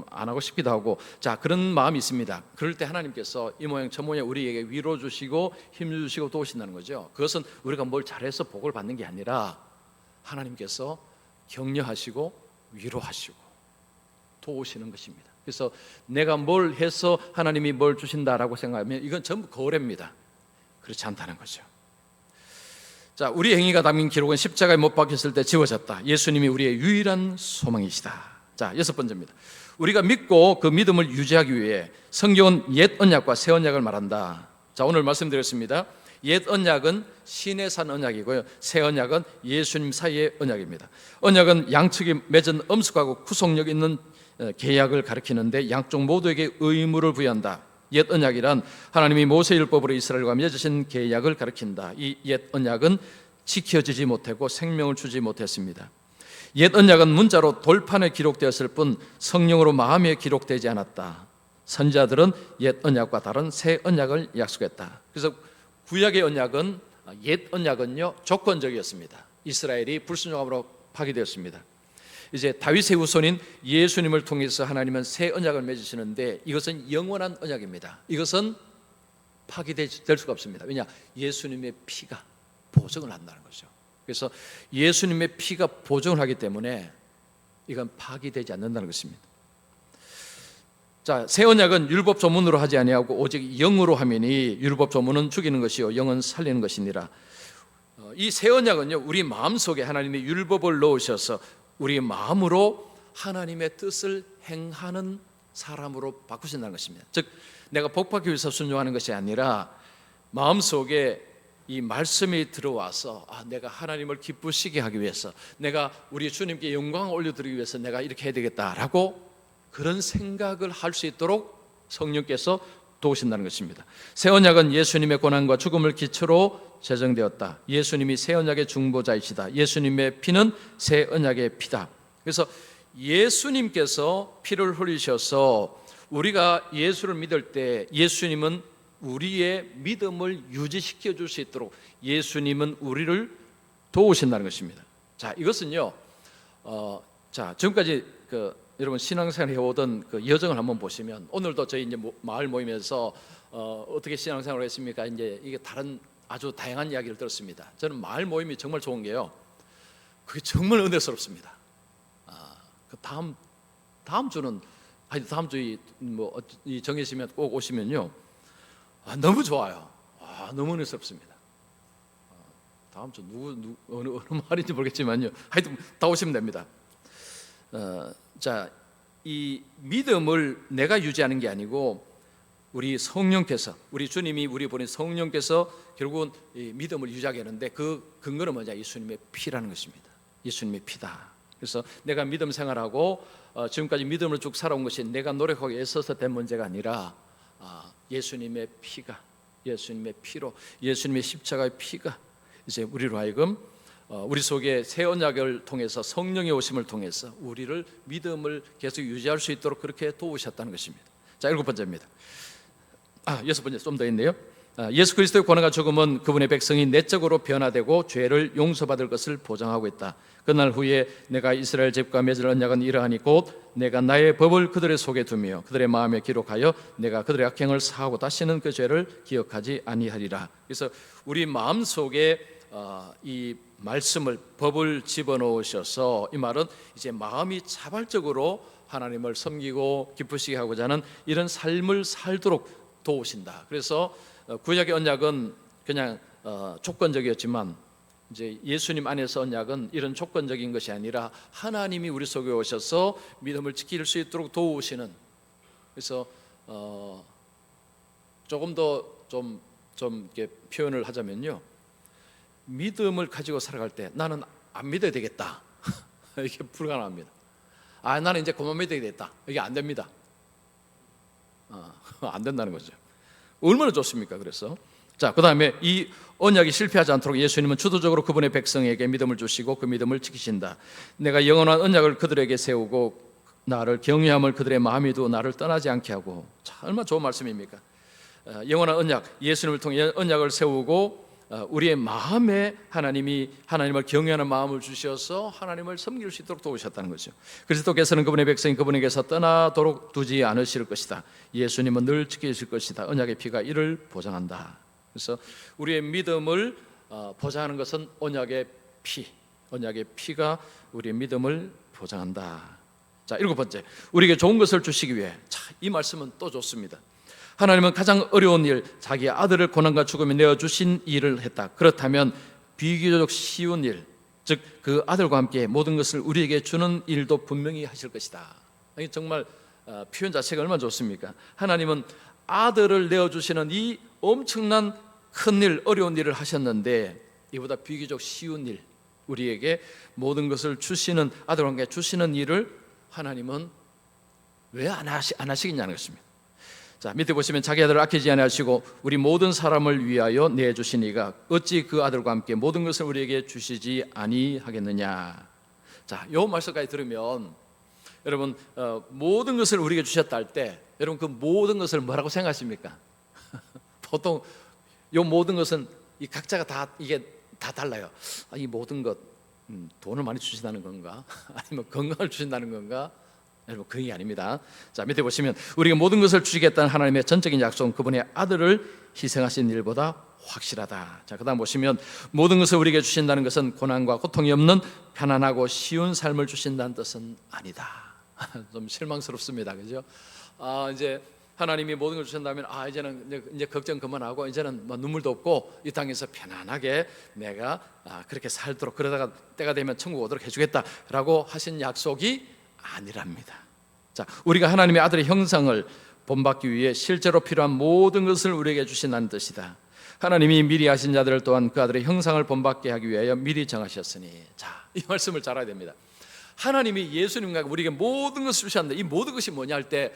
안 하고 싶기도 하고, 자, 그런 마음이 있습니다. 그럴 때 하나님께서 이 모양 저 모양 우리에게 위로 주시고 힘 주시고 도우신다는 거죠. 그것은 우리가 뭘 잘해서 복을 받는 게 아니라 하나님께서 격려하시고 위로하시고 도우시는 것입니다. 그래서 내가 뭘 해서 하나님이 뭘 주신다라고 생각하면 이건 전부 거래입니다. 그렇지 않다는 거죠. 자, 우리 행위가 담긴 기록은 십자가에 못 박혔을 때 지워졌다. 예수님이 우리의 유일한 소망이시다. 자, 6번째입니다. 우리가 믿고 그 믿음을 유지하기 위해 성경은 옛 언약과 새 언약을 말한다. 자, 오늘 말씀드렸습니다. 옛 언약은 신의 산 언약이고요, 새 언약은 예수님 사이의 언약입니다. 언약은 양측이 맺은 엄숙하고 구속력 있는 계약을 가리키는데 양쪽 모두에게 의무를 부여한다. 옛 언약이란 하나님이 모세율법으로 이스라엘과 맺으신 계약을 가리킨다. 이 옛 언약은 지켜지지 못하고 생명을 주지 못했습니다. 옛 언약은 문자로 돌판에 기록되었을 뿐 성령으로 마음에 기록되지 않았다. 선지자들은 옛 언약과 다른 새 언약을 약속했다. 그래서 구약의 언약은, 옛 언약은요, 조건적이었습니다. 이스라엘이 불순종함으로 파기되었습니다. 이제 다윗의 후손인 예수님을 통해서 하나님은 새 언약을 맺으시는데 이것은 영원한 언약입니다. 이것은 파기될 수가 없습니다. 왜냐? 예수님의 피가 보증을 한다는 거죠. 그래서 예수님의 피가 보증을 하기 때문에 이건 파기되지 않는다는 것입니다. 자, 새 언약은 율법 조문으로 하지 아니하고 오직 영으로 하미니 율법 조문은 죽이는 것이요 영은 살리는 것이니라. 이 새 언약은요, 우리 마음속에 하나님의 율법을 넣으셔서 우리 마음으로 하나님의 뜻을 행하는 사람으로 바꾸신다는 것입니다. 즉 내가 복받기 위해서 순종하는 것이 아니라 마음속에 이 말씀이 들어와서 내가 하나님을 기쁘시게 하기 위해서, 내가 우리 주님께 영광을 올려드리기 위해서 내가 이렇게 해야 되겠다라고 그런 생각을 할 수 있도록 성령께서 도우신다는 것입니다. 새 언약은 예수님의 고난과 죽음을 기초로 제정되었다. 예수님이 새 언약의 중보자이시다. 예수님의 피는 새 언약의 피다. 그래서 예수님께서 피를 흘리셔서 우리가 예수를 믿을 때 예수님은 우리의 믿음을 유지시켜 줄 수 있도록 예수님은 우리를 도우신다는 것입니다. 자, 이것은요, 자, 지금까지 여러분 신앙생활 해오던 그 여정을 한번 보시면, 오늘도 저희 이제 마을 모임에서 어떻게 신앙생활을 했습니까? 이제 이게 다른 아주 다양한 이야기를 들었습니다. 저는 마을 모임이 정말 좋은 게요, 그게 정말 은혜스럽습니다. 그 다음 주는, 다음 주에 이 정해지면 꼭 오시면요, 너무 좋아요. 너무 은혜스럽습니다. 다음 주 어느 말인지 모르겠지만요, 하여튼 다 오시면 됩니다. 자, 이 믿음을 내가 유지하는 게 아니고 우리 성령께서, 우리 주님이 우리 보낸 성령께서 결국은 이 믿음을 유지하게 하는데 그 근거는 뭐냐? 예수님의 피라는 것입니다. 예수님의 피다. 그래서 내가 믿음 생활하고 지금까지 믿음을 쭉 살아온 것이 내가 노력하고 애써서 된 문제가 아니라 예수님의 피가, 예수님의 피로, 예수님의 십자가의 피가 이제 우리로 하여금 우리 속에 새 언약을 통해서 성령의 오심을 통해서 우리를 믿음을 계속 유지할 수 있도록 그렇게 도우셨다는 것입니다. 자, 7번째입니다. 6번째 좀 더 있네요. 예수 그리스도의 고난과 죽음은 그분의 백성이 내적으로 변화되고 죄를 용서받을 것을 보장하고 있다. 그날 후에 내가 이스라엘 집과 맺을 언약은 이러하니 곧 내가 나의 법을 그들의 속에 두며 그들의 마음에 기록하여 내가 그들의 악행을 사하고 다시는 그 죄를 기억하지 아니하리라. 그래서 우리 마음 속에 이 말씀을, 법을 집어넣으셔서, 이 말은 이제 마음이 자발적으로 하나님을 섬기고 기쁘시게 하고자 하는 이런 삶을 살도록 도우신다. 그래서 구약의 언약은 그냥 조건적이었지만 이제 예수님 안에서 언약은 이런 조건적인 것이 아니라 하나님이 우리 속에 오셔서 믿음을 지킬 수 있도록 도우시는. 그래서 조금 더 좀 이렇게 표현을 하자면요, 믿음을 가지고 살아갈 때 나는 안 믿어야 되겠다 이게 불가능합니다. 나는 이제 그만 믿어야 되겠다, 이게 안 됩니다. 안 된다는 거죠. 얼마나 좋습니까? 그래서 자, 그 다음에 이 언약이 실패하지 않도록 예수님은 주도적으로 그분의 백성에게 믿음을 주시고 그 믿음을 지키신다. 내가 영원한 언약을 그들에게 세우고 나를 경외함을 그들의 마음이 두어 나를 떠나지 않게 하고. 자, 얼마나 좋은 말씀입니까? 영원한 언약, 예수님을 통해 언약을 세우고 우리의 마음에 하나님을 경외하는 마음을 주셔서 하나님을 섬길 수 있도록 도우셨다는 거죠. 그리스도께서는 그분의 백성이 그분에게서 떠나도록 두지 않으실 것이다. 예수님은 늘 지키실 것이다. 언약의 피가 이를 보장한다. 그래서 우리의 믿음을 보장하는 것은 언약의 피가 우리의 믿음을 보장한다. 자, 7번째, 우리에게 좋은 것을 주시기 위해. 자, 이 말씀은 또 좋습니다. 하나님은 가장 어려운 일, 자기 아들을 고난과 죽음에 내어주신 일을 했다. 그렇다면 비교적 쉬운 일, 즉 그 아들과 함께 모든 것을 우리에게 주는 일도 분명히 하실 것이다. 정말 표현 자체가 얼마나 좋습니까? 하나님은 아들을 내어주시는 이 엄청난 큰일, 어려운 일을 하셨는데 이보다 비교적 쉬운 일, 우리에게 모든 것을 주시는, 아들과 함께 주시는 일을 하나님은 왜 안 하시겠냐는 것입니다. 자, 밑에 보시면 자기 아들을 아끼지 아니하시고 우리 모든 사람을 위하여 내주시니가 어찌 그 아들과 함께 모든 것을 우리에게 주시지 아니하겠느냐. 자, 이 말씀까지 들으면 여러분, 모든 것을 우리에게 주셨다 할 때 여러분, 그 모든 것을 뭐라고 생각하십니까? 보통 이 모든 것은 이 각자가 다 이게 다 달라요. 이 모든 것, 돈을 많이 주신다는 건가? 아니면 건강을 주신다는 건가? 여러분, 그게 아닙니다. 자, 밑에 보시면 우리가 모든 것을 주시겠다는 하나님의 전적인 약속은 그분의 아들을 희생하신 일보다 확실하다. 자, 그다음 보시면 모든 것을 우리에게 주신다는 것은 고난과 고통이 없는 편안하고 쉬운 삶을 주신다는 뜻은 아니다. 좀 실망스럽습니다, 그죠? 이제 하나님이 모든 걸 주신다면 이제는 이제 걱정 그만하고 이제는 뭐 눈물도 없고 이 땅에서 편안하게 내가 그렇게 살도록, 그러다가 때가 되면 천국 오도록 해주겠다라고 하신 약속이 아니랍니다. 자, 우리가 하나님의 아들의 형상을 본받기 위해 실제로 필요한 모든 것을 우리에게 주신다는 뜻이다. 하나님이 미리 하신 자들을 또한 그 아들의 형상을 본받게 하기 위하여 미리 정하셨으니. 자, 이 말씀을 잘 알아야 됩니다. 하나님이 예수님과 우리에게 모든 것을 주셨는데 이 모든 것이 뭐냐 할 때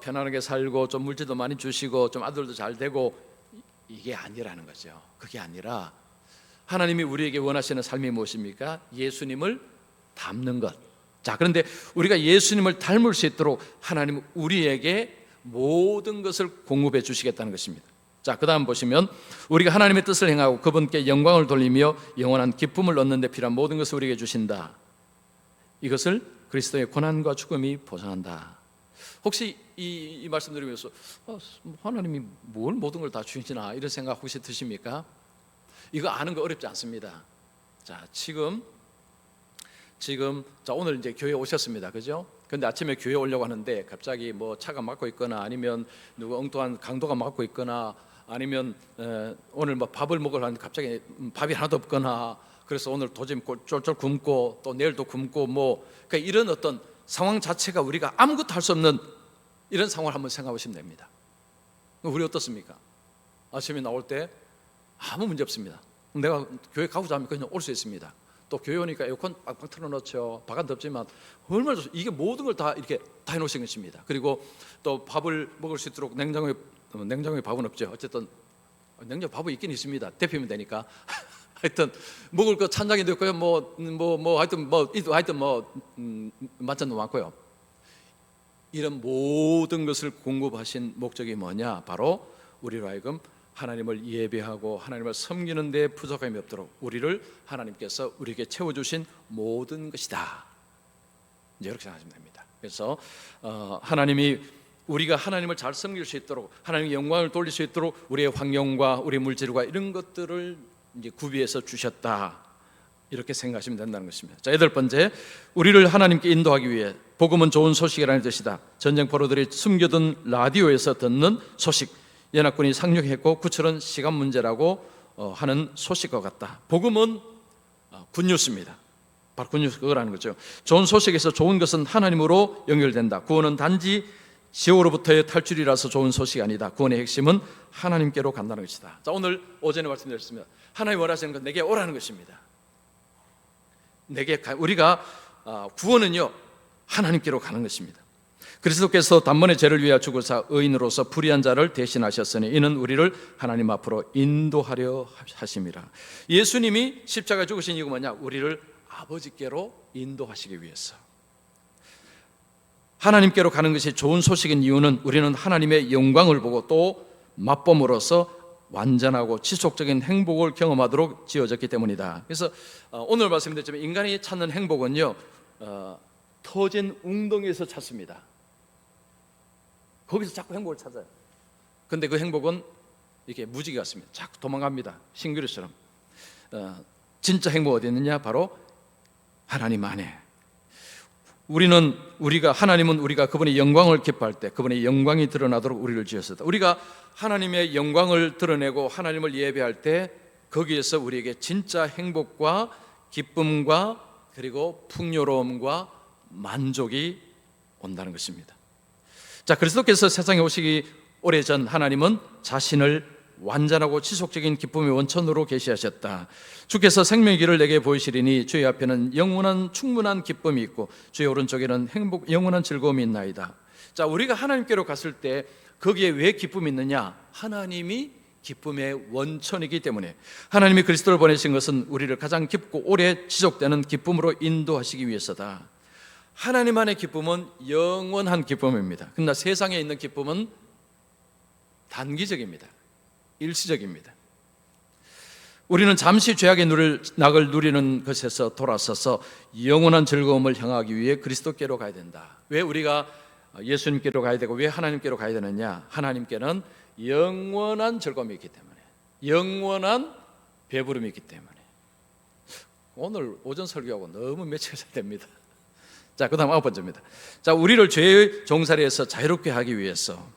편안하게 살고 좀 물질도 많이 주시고 좀 아들도 잘 되고, 이게 아니라는 거죠. 그게 아니라 하나님이 우리에게 원하시는 삶이 무엇입니까? 예수님을 닮는 것. 자, 그런데 우리가 예수님을 닮을 수 있도록 하나님은 우리에게 모든 것을 공급해 주시겠다는 것입니다. 자, 그 다음 보시면 우리가 하나님의 뜻을 행하고 그분께 영광을 돌리며 영원한 기쁨을 얻는 데 필요한 모든 것을 우리에게 주신다. 이것을 그리스도의 고난과 죽음이 보장한다. 혹시 이 말씀 들으면서 하나님이 뭘 모든 걸 다 주시나 이런 생각 혹시 드십니까? 이거 아는 거 어렵지 않습니다. 자, 지금 자, 오늘 이제 교회 오셨습니다, 그죠? 근데 아침에 교회 오려고 하는데 갑자기 뭐 차가 막고 있거나 아니면 누구 엉뚱한 강도가 막고 있거나 아니면 오늘 뭐 밥을 먹으러 하는데 갑자기 밥이 하나도 없거나, 그래서 오늘 도저히 쫄쫄 굶고 또 내일도 굶고 그러니까 이런 어떤 상황 자체가 우리가 아무것도 할 수 없는 이런 상황을 한번 생각해 보시면 됩니다. 우리 어떻습니까? 아침에 나올 때 아무 문제 없습니다. 내가 교회 가고자 하면 그냥 올 수 있습니다. 또 교회 오니까 에어컨 빡빡 틀어놓죠. 바깥 덥지만 얼마나 좋습니까? 이게 모든 걸 다 이렇게 다 해놓으신 것입니다. 그리고 또 밥을 먹을 수 있도록 냉장고에 밥은 없죠. 어쨌든 냉장고 밥은 있긴 있습니다. 데피면 되니까. 하여튼 먹을 거 찬장에도 있고요. 하여튼 만찬도 많고요. 이런 모든 것을 공급하신 목적이 뭐냐? 바로 우리로 하여금 하나님을 예배하고 하나님을 섬기는 데 부족함이 없도록 우리를 하나님께서 우리에게 채워주신 모든 것이다. 이제 이렇게 생각하시면 됩니다. 그래서 우리가 하나님을 잘 섬길 수 있도록, 하나님의 영광을 돌릴 수 있도록 우리의 환경과 우리의 물질과 이런 것들을 이제 구비해서 주셨다. 이렇게 생각하시면 된다는 것입니다. 자, 8번째, 우리를 하나님께 인도하기 위해 복음은 좋은 소식이라는 뜻이다. 전쟁 포로들이 숨겨둔 라디오에서 듣는 소식, 연합군이 상륙했고 구출은 시간 문제라고 하는 소식과 같다. 복음은 굿뉴스입니다. 바로 굿뉴스 그거라는 거죠. 좋은 소식에서 좋은 것은 하나님으로 연결된다. 구원은 단지 지옥으로부터의 탈출이라서 좋은 소식이 아니다. 구원의 핵심은 하나님께로 간다는 것이다. 자, 오늘 오전에 말씀드렸습니다. 하나님 원하시는 건 내게 오라는 것입니다. 우리가 구원은요 하나님께로 가는 것입니다. 그리스도께서 단번에 죄를 위하여 죽으사 의인으로서 불의한 자를 대신하셨으니 이는 우리를 하나님 앞으로 인도하려 하심이라. 예수님이 십자가에 죽으신 이유가 뭐냐? 우리를 아버지께로 인도하시기 위해서. 하나님께로 가는 것이 좋은 소식인 이유는 우리는 하나님의 영광을 보고 또 맛봄으로써 완전하고 지속적인 행복을 경험하도록 지어졌기 때문이다. 그래서 오늘 말씀드렸지만 인간이 찾는 행복은요 터진 웅덩이에서 찾습니다. 거기서 자꾸 행복을 찾아요. 근데 그 행복은 이렇게 무지개 같습니다. 자꾸 도망갑니다. 신기루처럼. 진짜 행복 어디 있느냐? 바로 하나님 안에. 하나님은 우리가 그분의 영광을 기뻐할 때 그분의 영광이 드러나도록 우리를 지었습니다. 우리가 하나님의 영광을 드러내고 하나님을 예배할 때 거기에서 우리에게 진짜 행복과 기쁨과 그리고 풍요로움과 만족이 온다는 것입니다. 자, 그리스도께서 세상에 오시기 오래전 하나님은 자신을 완전하고 지속적인 기쁨의 원천으로 계시하셨다. 주께서 생명의 길을 내게 보이시리니 주의 앞에는 영원한 충분한 기쁨이 있고 주의 오른쪽에는 영원한 즐거움이 있나이다. 자, 우리가 하나님께로 갔을 때 거기에 왜 기쁨이 있느냐? 하나님이 기쁨의 원천이기 때문에. 하나님이 그리스도를 보내신 것은 우리를 가장 깊고 오래 지속되는 기쁨으로 인도하시기 위해서다. 하나님 안의 기쁨은 영원한 기쁨입니다. 그러나 세상에 있는 기쁨은 단기적입니다. 일시적입니다. 우리는 잠시 죄악의 낙을 누리는 것에서 돌아서서 영원한 즐거움을 향하기 위해 그리스도께로 가야 된다. 왜 우리가 예수님께로 가야 되고 왜 하나님께로 가야 되느냐? 하나님께는 영원한 즐거움이 있기 때문에, 영원한 배부름이 있기 때문에. 오늘 오전 설교하고 너무 매치가 잘 됩니다. 자, 그 다음 9번째입니다. 자, 우리를 죄의 종살이에서 자유롭게 하기 위해서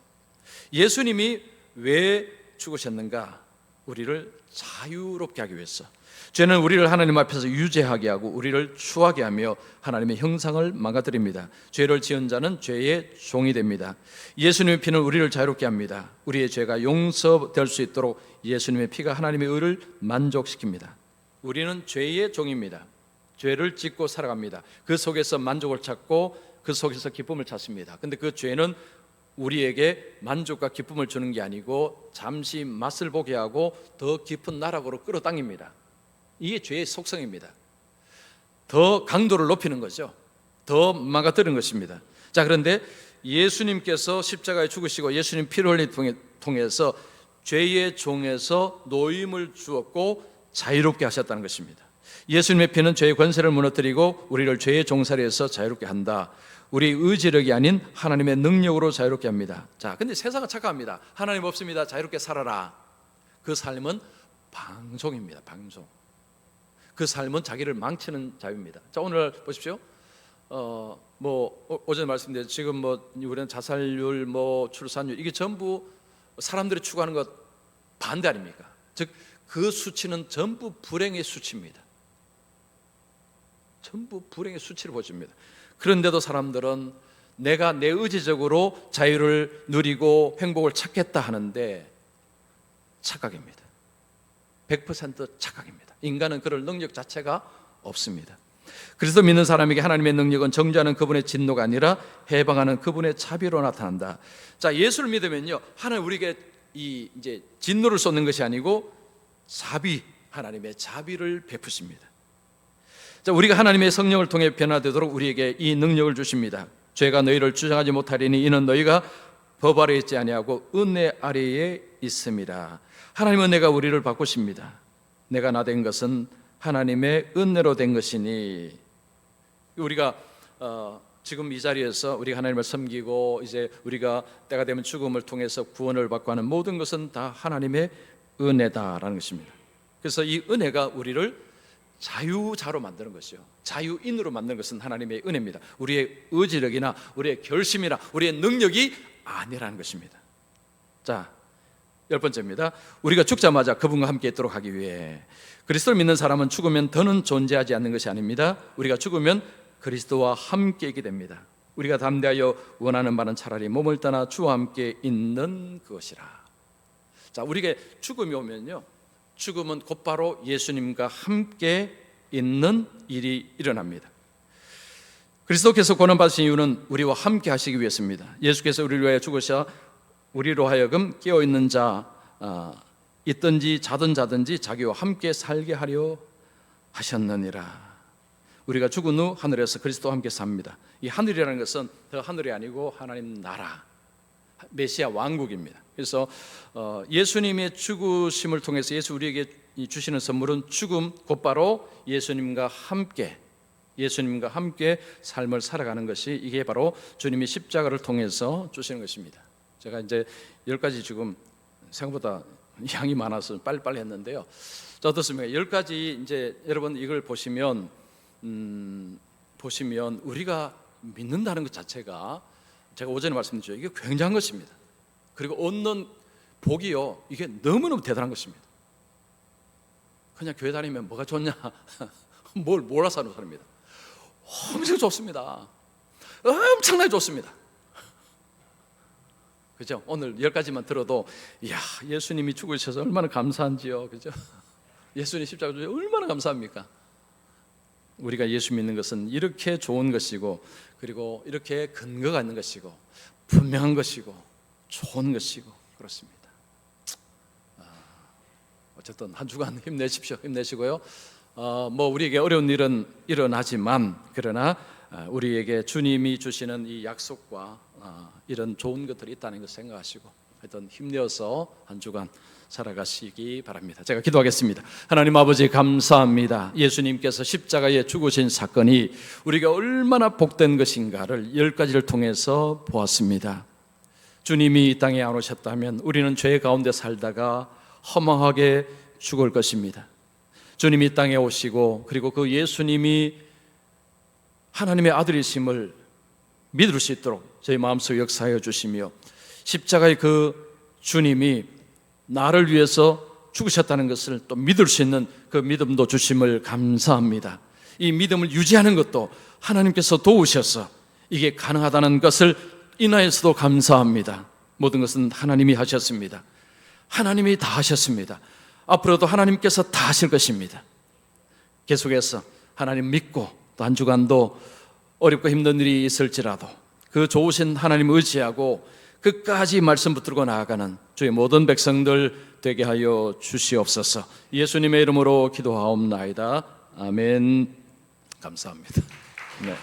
예수님이 왜 죽으셨는가? 우리를 자유롭게 하기 위해서. 죄는 우리를 하나님 앞에서 유죄하게 하고 우리를 추하게 하며 하나님의 형상을 망가뜨립니다. 죄를 지은 자는 죄의 종이 됩니다. 예수님의 피는 우리를 자유롭게 합니다. 우리의 죄가 용서될 수 있도록 예수님의 피가 하나님의 의를 만족시킵니다. 우리는 죄의 종입니다. 죄를 짓고 살아갑니다. 그 속에서 만족을 찾고 그 속에서 기쁨을 찾습니다. 근데 그 죄는 우리에게 만족과 기쁨을 주는 게 아니고 잠시 맛을 보게 하고 더 깊은 나락으로 끌어당깁니다. 이게 죄의 속성입니다. 더 강도를 높이는 거죠. 더 망가뜨리는 것입니다. 자, 그런데 예수님께서 십자가에 죽으시고 예수님 피를 흘림을 통해서 죄의 종에서 노임을 주었고 자유롭게 하셨다는 것입니다. 예수님의 피는 죄의 권세를 무너뜨리고 우리를 죄의 종살이에서 자유롭게 한다. 우리 의지력이 아닌 하나님의 능력으로 자유롭게 합니다. 자, 근데 세상은 착각합니다. 하나님 없습니다. 자유롭게 살아라. 그 삶은 방종입니다. 방종. 그 삶은 자기를 망치는 자유입니다. 자, 오늘 보십시오. 오전에 말씀드린 지금 우리는 자살률, 출산율 이게 전부 사람들이 추구하는 것 반대 아닙니까? 즉 그 수치는 전부 불행의 수치입니다. 전부 불행의 수치를 보여줍니다. 그런데도 사람들은 내가 내 의지적으로 자유를 누리고 행복을 찾겠다 하는데 착각입니다. 100% 착각입니다. 인간은 그럴 능력 자체가 없습니다. 그래서 믿는 사람에게 하나님의 능력은 정죄하는 그분의 진노가 아니라 해방하는 그분의 자비로 나타난다. 자, 예수를 믿으면요, 하나님 우리에게 이제 진노를 쏟는 것이 아니고 하나님의 자비를 베푸십니다. 자, 우리가 하나님의 성령을 통해 변화되도록 우리에게 이 능력을 주십니다. 죄가 너희를 주장하지 못하리니 이는 너희가 법 아래에 있지 아니하고 은혜 아래에 있습니다. 하나님은 은혜가 우리를 바꾸십니다. 내가 나 된 것은 하나님의 은혜로 된 것이니. 우리가 지금 이 자리에서 우리가 하나님을 섬기고 이제 우리가 때가 되면 죽음을 통해서 구원을 받고 하는 모든 것은 다 하나님의 은혜다라는 것입니다. 그래서 이 은혜가 우리를 자유자로 만드는 것이요, 자유인으로 만드는 것은 하나님의 은혜입니다. 우리의 의지력이나 우리의 결심이나 우리의 능력이 아니라는 것입니다. 자, 10번째입니다. 우리가 죽자마자 그분과 함께 있도록 하기 위해. 그리스도를 믿는 사람은 죽으면 더는 존재하지 않는 것이 아닙니다. 우리가 죽으면 그리스도와 함께 있게 됩니다. 우리가 담대하여 원하는 바는 차라리 몸을 떠나 주와 함께 있는 것이라. 자, 우리에게 죽음이 오면요, 죽음은 곧바로 예수님과 함께 있는 일이 일어납니다. 그리스도께서 고난받으신 이유는 우리와 함께 하시기 위해서입니다. 예수께서 우리를 위하여 죽으셔 우리로 하여금 깨어있는 자, 있든지 자든지 자기와 함께 살게 하려 하셨느니라. 우리가 죽은 후 하늘에서 그리스도와 함께 삽니다. 이 하늘이라는 것은 더 하늘이 아니고 하나님 나라, 메시아 왕국입니다. 그래서 예수님의 죽으심을 통해서 예수 우리에게 주시는 선물은 죽음, 곧바로 예수님과 함께 삶을 살아가는 것이, 이게 바로 주님이 십자가를 통해서 주시는 것입니다. 제가 이제 10가지 지금 생각보다 양이 많아서 빨리빨리 했는데요. 자, 어떻습니까? 10가지 이제 여러분 이걸 보시면 우리가 믿는다는 것 자체가, 제가 오전에 말씀드렸죠, 이게 굉장한 것입니다. 그리고 얻는 복이요, 이게 너무너무 대단한 것입니다. 그냥 교회 다니면 뭐가 좋냐 뭘 몰아서 하는 사람입니다. 엄청 좋습니다. 엄청나게 좋습니다. 그죠? 오늘 10가지만 들어도 이야, 예수님이 죽으셔서 얼마나 감사한지요. 그죠? 예수님 십자가 주셔서 얼마나 감사합니까? 우리가 예수 믿는 것은 이렇게 좋은 것이고, 그리고 이렇게 근거가 있는 것이고, 분명한 것이고, 좋은 것이고, 그렇습니다. 어쨌든 한 주간 힘내시고요. 뭐 우리에게 어려운 일은 일어나지만, 그러나 우리에게 주님이 주시는 이 약속과 이런 좋은 것들이 있다는 것을 생각하시고, 하여튼 힘내어서 한 주간 살아가시기 바랍니다. 제가 기도하겠습니다. 하나님 아버지, 감사합니다. 예수님께서 십자가에 죽으신 사건이 우리가 얼마나 복된 것인가를 10가지를 통해서 보았습니다. 주님이 이 땅에 안 오셨다면 우리는 죄 가운데 살다가 허망하게 죽을 것입니다. 주님이 이 땅에 오시고, 그리고 그 예수님이 하나님의 아들이심을 믿을 수 있도록 저희 마음속에 역사하여 주시며, 십자가의 그 주님이 나를 위해서 죽으셨다는 것을 또 믿을 수 있는 그 믿음도 주심을 감사합니다. 이 믿음을 유지하는 것도 하나님께서 도우셔서 이게 가능하다는 것을 인하여서도 감사합니다. 모든 것은 하나님이 하셨습니다. 하나님이 다 하셨습니다. 앞으로도 하나님께서 다 하실 것입니다. 계속해서 하나님 믿고, 또 한 주간도 어렵고 힘든 일이 있을지라도 그 좋으신 하나님 의지하고 끝까지 말씀 붙들고 나아가는 주의 모든 백성들 되게 하여 주시옵소서. 예수님의 이름으로 기도하옵나이다. 아멘. 감사합니다. 네.